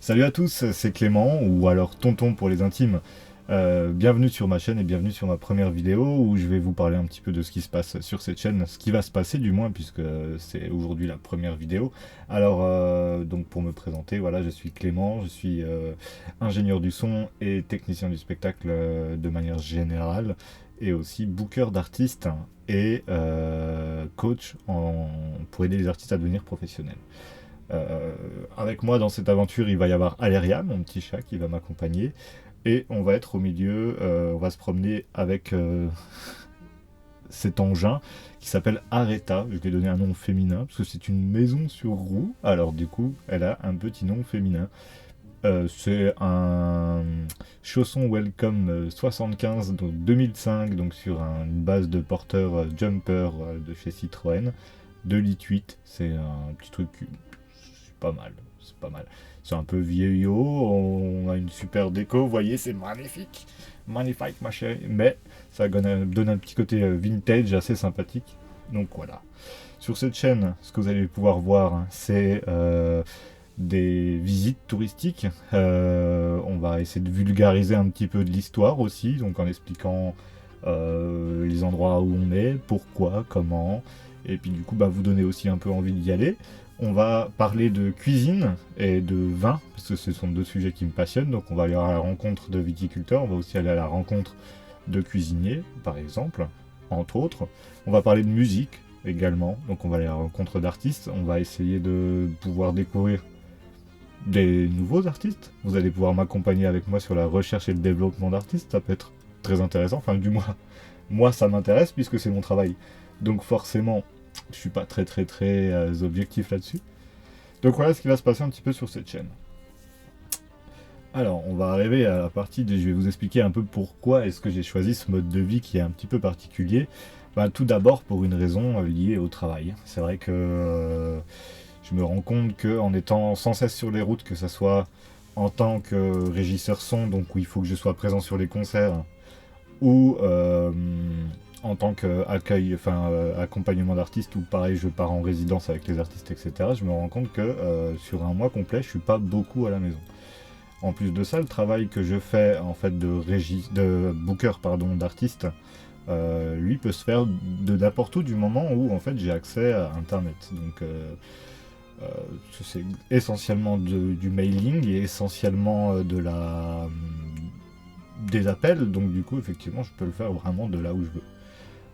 Salut à tous, c'est Clément, ou alors Tonton pour les intimes. Bienvenue sur ma chaîne et bienvenue sur ma première vidéo où je vais vous parler un petit peu de ce qui se passe sur cette chaîne, ce qui va se passer du moins puisque c'est aujourd'hui la première vidéo. Alors donc pour me présenter, voilà, je suis Clément, je suis ingénieur du son et technicien du spectacle de manière générale et aussi booker d'artistes et coach pour aider les artistes à devenir professionnels. Euh, Avec moi dans cette aventure, il va y avoir Aléria, mon petit chat, qui va m'accompagner. Et on va être au milieu, on va se promener avec cet engin qui s'appelle Areta. Je lui ai donné un nom féminin parce que c'est une maison sur roue. Alors du coup, elle a un petit nom féminin. C'est un chausson Welcome 75, donc 2005, donc sur une base de porteur jumper de chez Citroën, de lit 8. C'est un petit truc, c'est pas mal, c'est pas mal. C'est un peu vieillot, on a une super déco, vous voyez, c'est magnifique, magnifique ma chérie, mais ça donne un petit côté vintage assez sympathique. Donc voilà. Sur cette chaîne, ce que vous allez pouvoir voir, hein, c'est des visites touristiques. On va essayer de vulgariser un petit peu de l'histoire aussi, donc en expliquant les endroits où on est, pourquoi, comment, et puis du coup bah, vous donner aussi un peu envie d'y aller. On va parler de cuisine et de vin, parce que ce sont deux sujets qui me passionnent, donc on va aller à la rencontre de viticulteurs, on va aussi aller à la rencontre de cuisiniers, par exemple, entre autres. On va parler de musique également, donc on va aller à la rencontre d'artistes, on va essayer de pouvoir découvrir des nouveaux artistes. Vous allez pouvoir m'accompagner avec moi sur la recherche et le développement d'artistes. Ça peut être très intéressant. Enfin, du moins, moi, ça m'intéresse puisque c'est mon travail. Donc forcément, je suis pas très objectif là-dessus. Donc voilà ce qui va se passer un petit peu sur cette chaîne. Alors, on va arriver à la partie de... Je vais vous expliquer un peu pourquoi est-ce que j'ai choisi ce mode de vie qui est un petit peu particulier. Ben, tout d'abord pour une raison liée au travail. C'est vrai que je me rends compte qu'en étant sans cesse sur les routes, que ce soit en tant que régisseur son, donc où il faut que je sois présent sur les concerts, ou en tant qu'accueil, enfin accompagnement d'artistes, où pareil je pars en résidence avec les artistes, etc. Je me rends compte que sur un mois complet, je suis pas beaucoup à la maison. En plus de ça, le travail que je fais en fait de booker pardon, d'artistes, lui peut se faire de n'importe où du moment où en fait j'ai accès à Internet. Donc euh, c'est essentiellement du mailing et essentiellement des appels, donc du coup effectivement je peux le faire vraiment de là où je veux.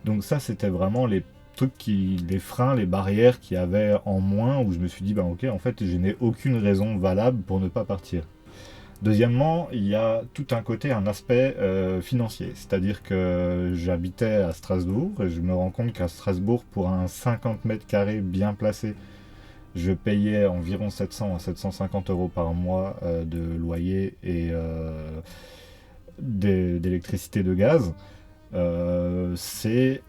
Donc ça c'était vraiment les trucs les freins, les barrières qu'il y avait en moins où je me suis dit bah ok en fait je n'ai aucune raison valable pour ne pas partir. Deuxièmement, il y a tout un côté, un aspect financier, c'est-à-dire que j'habitais à Strasbourg et je me rends compte qu'à Strasbourg pour un 50 mètres carrés bien placé, je payais environ 700 à 750 euros par mois de loyer et d'électricité, de gaz. C'est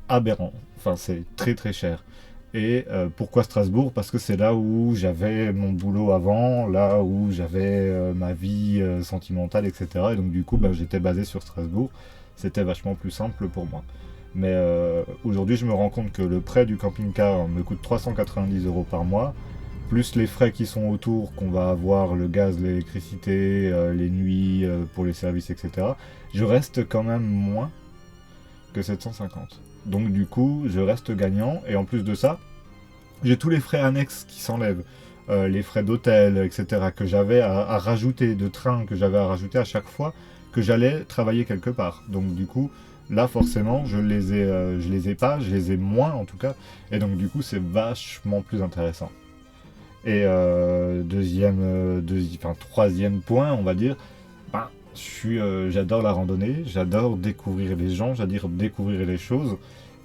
aberrant. Enfin, c'est très cher. Et pourquoi Strasbourg? Parce que c'est là où j'avais mon boulot avant, là où j'avais ma vie sentimentale, etc. Et donc du coup, bah, j'étais basé sur Strasbourg. C'était vachement plus simple pour moi. Mais aujourd'hui, je me rends compte que le prêt du camping-car me coûte 390 euros par mois, plus les frais qui sont autour, qu'on va avoir, le gaz, l'électricité, les nuits pour les services, etc. Je reste quand même moins que 750. Donc du coup, je reste gagnant, et en plus de ça, j'ai tous les frais annexes qui s'enlèvent. Les frais d'hôtel, etc., que j'avais à rajouter, de train que j'avais à rajouter à chaque fois que j'allais travailler quelque part. Donc du coup, là forcément, je les ai pas, je les ai moins en tout cas, et donc du coup, c'est vachement plus intéressant. Et troisième point, on va dire, ben, j'adore la randonnée, j'adore découvrir les gens, j'adore découvrir les choses.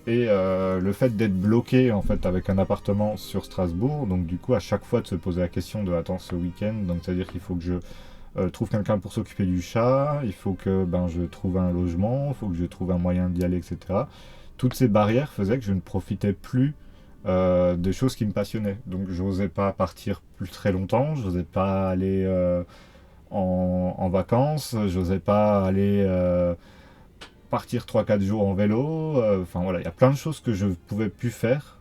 Et le fait d'être bloqué en fait avec un appartement sur Strasbourg, donc du coup à chaque fois de se poser la question de attends ce week-end, donc c'est à dire qu'il faut que je trouve quelqu'un pour s'occuper du chat, il faut que ben, je trouve un logement, il faut que je trouve un moyen d'y aller, etc. Toutes ces barrières faisaient que je ne profitais plus des choses qui me passionnaient. Donc j'osais pas partir plus très longtemps, j'osais pas aller en vacances, j'osais pas aller partir 3 4 jours en vélo. Enfin voilà, il y a plein de choses que je pouvais plus faire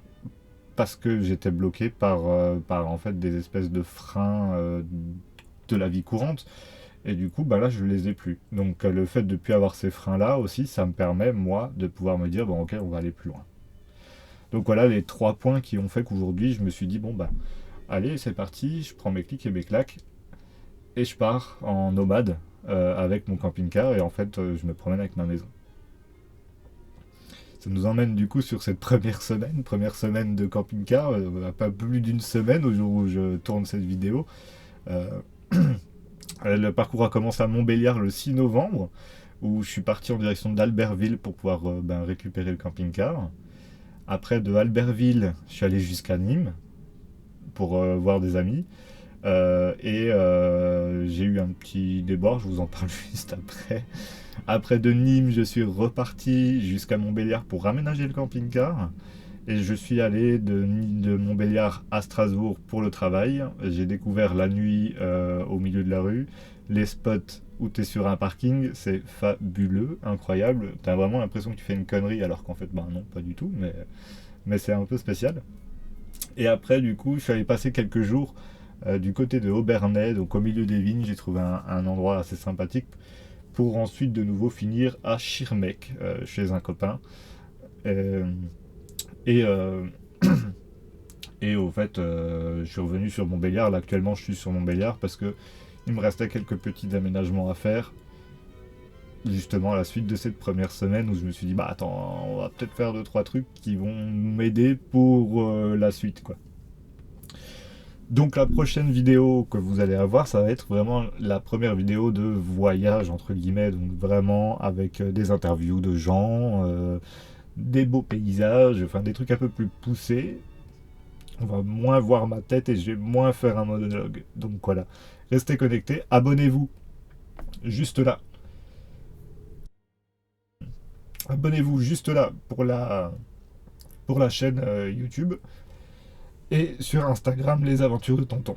parce que j'étais bloqué par en fait des espèces de freins de la vie courante. Et du coup, bah là, je les ai plus. Donc le fait de ne plus avoir ces freins-là aussi, ça me permet, moi, de pouvoir me dire, bon ok, on va aller plus loin. Donc voilà les 3 points qui ont fait qu'aujourd'hui, je me suis dit, bon bah, allez, c'est parti, je prends mes clics et mes claques, et je pars en nomade avec mon camping-car, et en fait, je me promène avec ma maison. Ça nous emmène du coup sur cette première semaine de camping-car, pas plus d'une semaine au jour où je tourne cette vidéo. Euh, le parcours a commencé à Montbéliard le 6 novembre, où je suis parti en direction d'Albertville pour pouvoir récupérer le camping-car. Après de Albertville, je suis allé jusqu'à Nîmes pour voir des amis. J'ai eu un petit débord, je vous en parle juste après. Après de Nîmes, je suis reparti jusqu'à Montbéliard pour raménager le camping-car. Et je suis allé de Montbéliard à Strasbourg pour le travail. J'ai découvert la nuit au milieu de la rue. Les spots où tu es sur un parking, c'est fabuleux, incroyable. Tu as vraiment l'impression que tu fais une connerie alors qu'en fait, non, pas du tout. Mais c'est un peu spécial. Et après, du coup, je suis allé passer quelques jours du côté de Aubernais, donc au milieu des vignes. J'ai trouvé un endroit assez sympathique pour ensuite de nouveau finir à Schirmeck, chez un copain. Euh, et, euh, et au fait, je suis revenu sur Montbéliard. Là, actuellement, je suis sur Montbéliard parce que il me restait quelques petits aménagements à faire. Justement, à la suite de cette première semaine où je me suis dit, bah attends, on va peut-être faire 2-3 trucs qui vont m'aider pour la suite, quoi. Donc la prochaine vidéo que vous allez avoir, ça va être vraiment la première vidéo de voyage, entre guillemets, donc vraiment avec des interviews de gens, des beaux paysages, enfin des trucs un peu plus poussés. On va moins voir ma tête et je vais moins faire un monologue. Donc voilà, restez connectés, abonnez-vous, juste là. Abonnez-vous juste là pour la chaîne YouTube et sur Instagram Les Aventures de Tonton.